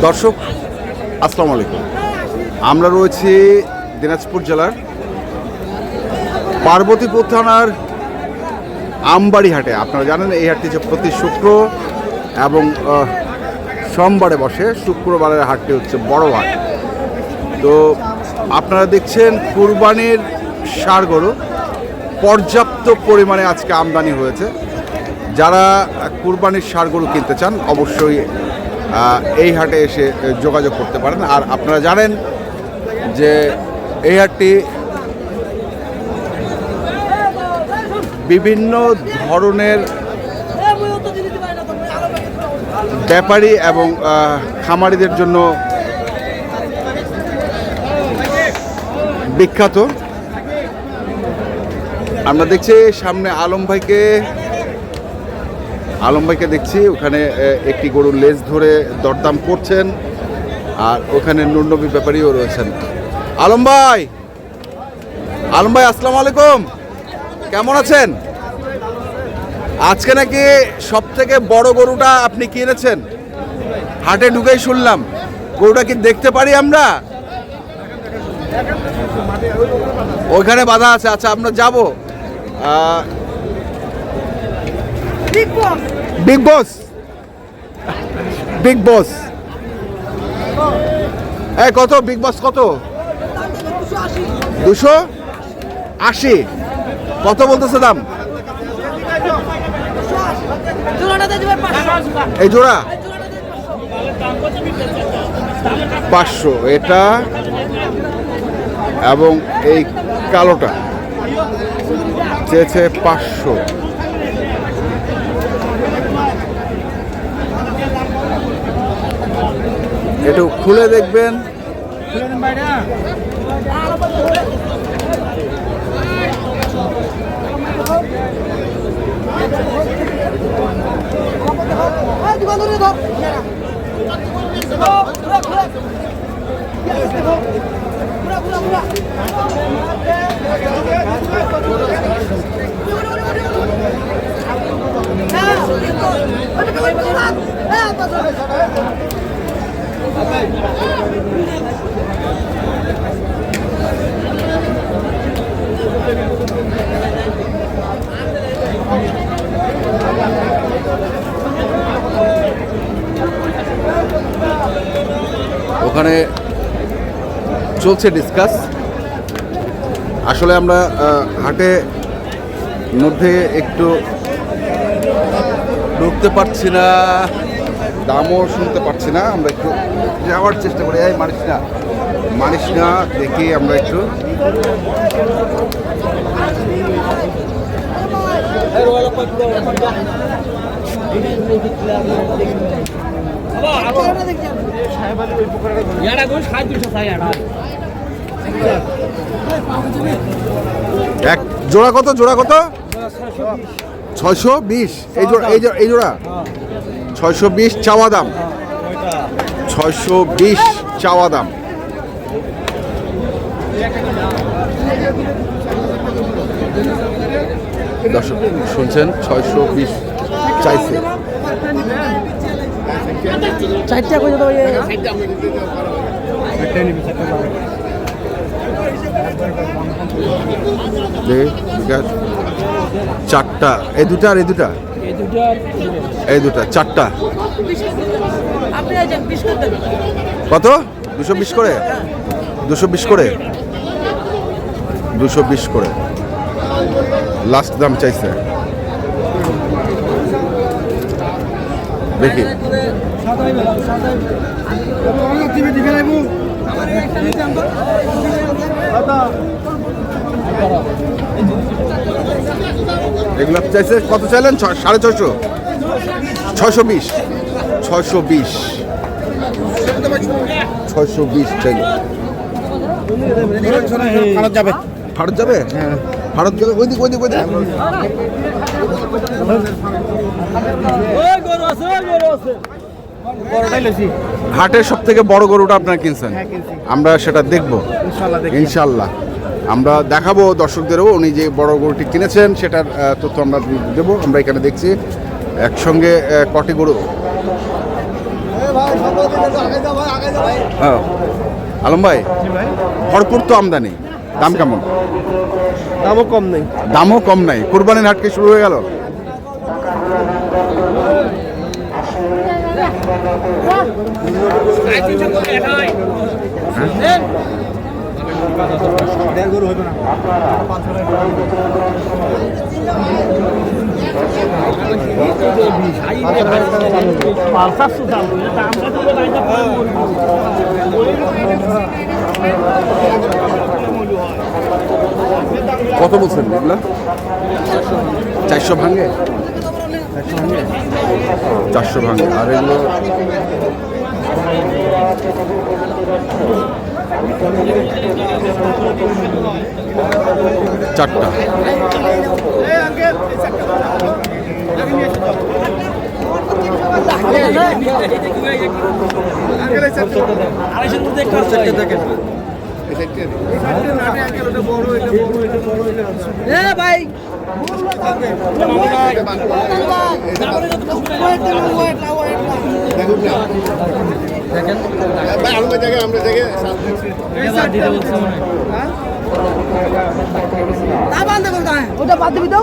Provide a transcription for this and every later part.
দর্শক আসসালামু আলাইকুম। আমরা রয়েছি দিনাজপুর জেলার পার্বতীপুর থানার আমবাড়ি হাটে। আপনারা জানেন এই হাটটি যে প্রতি শুক্র এবং সোমবারে বসে। শুক্রবারের হাটটি হচ্ছে বড় হাট। তো আপনারা দেখছেন কুরবানির ষাঁড় গরু পর্যাপ্ত পরিমাণে আজকে আমদানি হয়েছে। যারা কুরবানির ষাঁড় গরু কিনতে চান অবশ্যই এই হাটে এসে যোগাযোগ করতে পারেন। আর আপনারা জানেন যে এই হাটটি বিভিন্ন ধরনের ব্যাপারী এবং খামারিদের জন্য বিখ্যাত। আমরা দেখছি সামনে আলম ভাইকে দেখছি, ওখানে একটি গরুর লেজ ধরে দরদাম করছেন। আর ওখানে নুরনবী ব্যাপারীও রয়েছেন। আলম ভাই আসসালামু আলাইকুম, কেমন আছেন? আজকে নাকি সব থেকে বড় গরুটা আপনি কিনেছেন, হাটে ঢুকেই শুনলাম। গরুটা কি দেখতে পারি আমরা? ওইখানে বাধা আছে। আচ্ছা, আমরা যাব। বিগ বস কত? বিগ বস কত? 280। কত বলতেছে দাম? এই জোড়া 500 এটা, এবং এই কালোটা চেয়েছে 500। একটু খুলে দেখবেন। ওখানে চলছে ডিসকাস। আসলে আমরা হাটে মধ্যে একটু ঢুকতে পারছি না, দামও শুনতে পারছি না। আমরা একটু যাওয়ার চেষ্টা করি। এই মানিস না দেখি আমরা একটু। এক জোড়া কত? 620। এই জোড়া 620 চাওয়া দাম। 620 চাওয়া দাম। দর্শক শুনছেন, 620 চাইছে। চারটা, এই দুটা আর এই দুটা চারটা কত? 220 করে। 220 করে লাস্ট দাম চাইছে। দেখি এগুলো চাইছে কত? চাইলেন 650। 620 চাইল। ভারত যাবে। ওইদিক হাটের সব থেকে বড় গরুটা আপনারা কিনছেন, আমরা সেটা দেখব ইনশাল্লাহ। আমরা দেখাবো দর্শকদেরও উনি যে বড় গরুটি কিনেছেন সেটার তথ্য আমরা দেবো। আমরা এখানে দেখছি একসঙ্গে কটি গরু আলম ভাই, ভরপুর তো আমদানি, দাম কেমন? দামও কম নেই। দামও কম নাই। কুরবানির হাট কি শুরু হয়ে গেল? কত বলছেন এগুলা? 400 ভাঙে, 400 ভাঙে। আর এগুলো চারটা। ভাই ওটা বাদ দিবি তো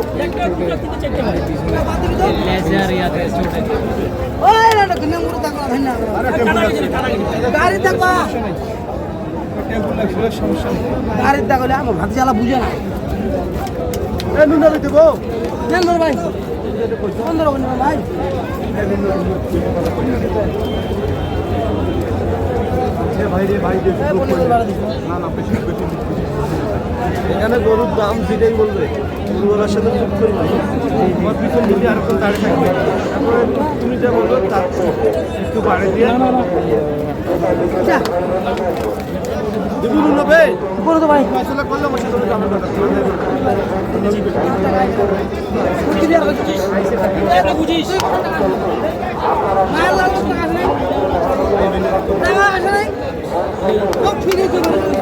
গাড়ি থাকবা গাড়ির থাকলে আমার ভাত জ্বালা বুঝে না ভাই 15 ভাই এখানে গরুর দাম যেটাই বলবে গরুর সাথে পিছন দিকে আর কোন দাঁড়িয়ে থাকবে। তারপরে তুমি যা বলবে তার একটু বাড়ি দিয়ে ভাই ফয়সালা করলে বসে চলে যাবে বুঝিস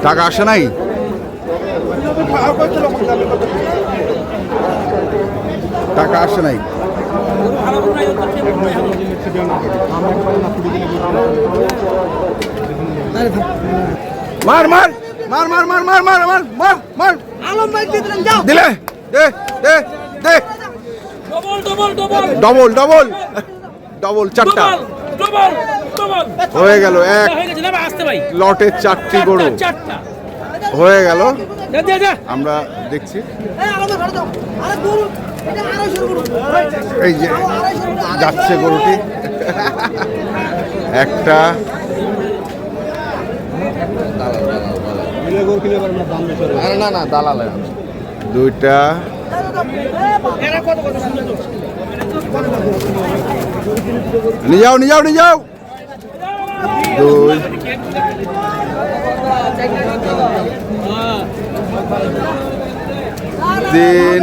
টাকা আসে নাই? টাকা আসে নাই। মার মার মার মার মার মার মার মার মার মার আলম ভাই দিলেন যাও দিলে দে দে দে ডবল ডবল ডবল চারটা হয়ে গেল। এক লটে 4টি গরু হয়ে গেল। আমরা দেখছি এই যে যাচ্ছে গরুটি, একটা না না দালাল, দুইটা, নিয়ে যাও নিয়ে যাও নিয়ে যাও, দুই, তিন,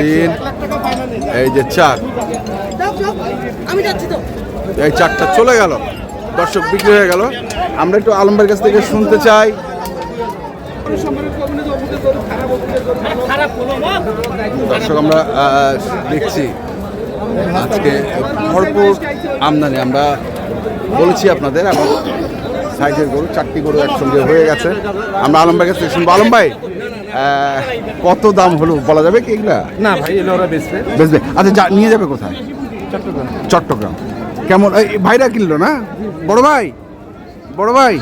তিন, এই যে 4, আমি যাচ্ছি তো এই 4টা চলে গেল। দর্শক বিক্রি হয়ে গেল। আমরা একটু আলমবাইয়ের কাছ থেকে শুনতে চাই। দর্শক আমরা দেখছি আজকে ভরপুর আমদানি। আমরা বলেছি আপনাদের, এবং সাইজের গরু 4টি গরু একসঙ্গে হয়ে গেছে। আমরা আলমবাইয়ের কাছ থেকে শুনবো। আলম ভাই, কত দাম হলো বলা যাবে কি এগুলা? না ভাই, এলে ওরা বেচবে। বেচবে? আচ্ছা, নিয়ে যাবে কোথায়? চট্টগ্রাম। চট্টগ্রাম। কেমন এই ভাইরা কিনলো না? বড় ভাই, বড় ভাই,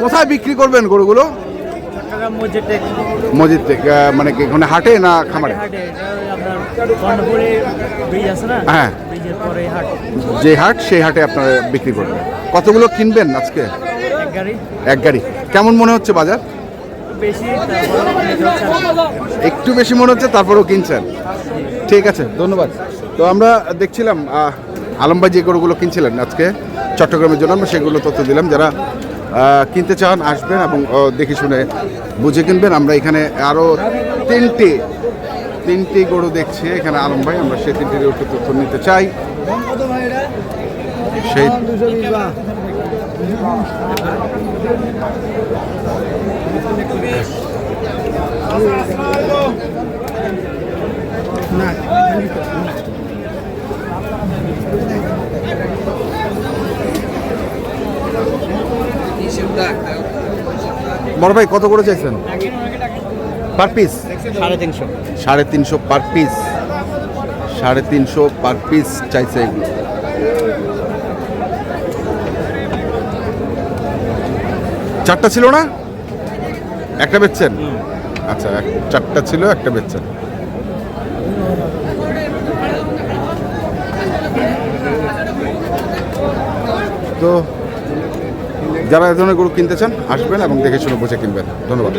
কোথায় বিক্রি করবেন গরুগুলো? মসজিদ থেকে, মানে কি এখানে হাটে না খামারে? হ্যাঁ, যে হাট সেই হাটে আপনারা বিক্রি করবেন। কতগুলো কিনবেন আজকে? এক গাড়ি। কেমন মনে হচ্ছে বাজার? একটু বেশি মনে হচ্ছে, তারপরেও কিনছেন। ঠিক আছে, ধন্যবাদ। তো আমরা দেখছিলাম আলম ভাই যে গরুগুলো কিনছিলেন আজকে চট্টগ্রামের জন্য, আমরা সেগুলো তথ্য দিলাম। যারা কিনতে চান আসবেন এবং দেখে শুনে বুঝে কিনবেন। আমরা এখানে আরও তিনটি গরু দেখছি এখানে আলম ভাই, আমরা সেই 3টির একটু তথ্য নিতে চাই। সেই না বড় ভাই কত করে চাইছেন per piece? 350। 350 per piece, 350 per piece চাইছে এগুলো। চারটা ছিল না, একটা বেচছেন? আচ্ছা, চারটা ছিল, একটা বেচছেন। তো যারা এ ধরনের গরু কিনতে চান আসবেন এবং দেখে শুনে বুঝে কিনবেন। ধন্যবাদ।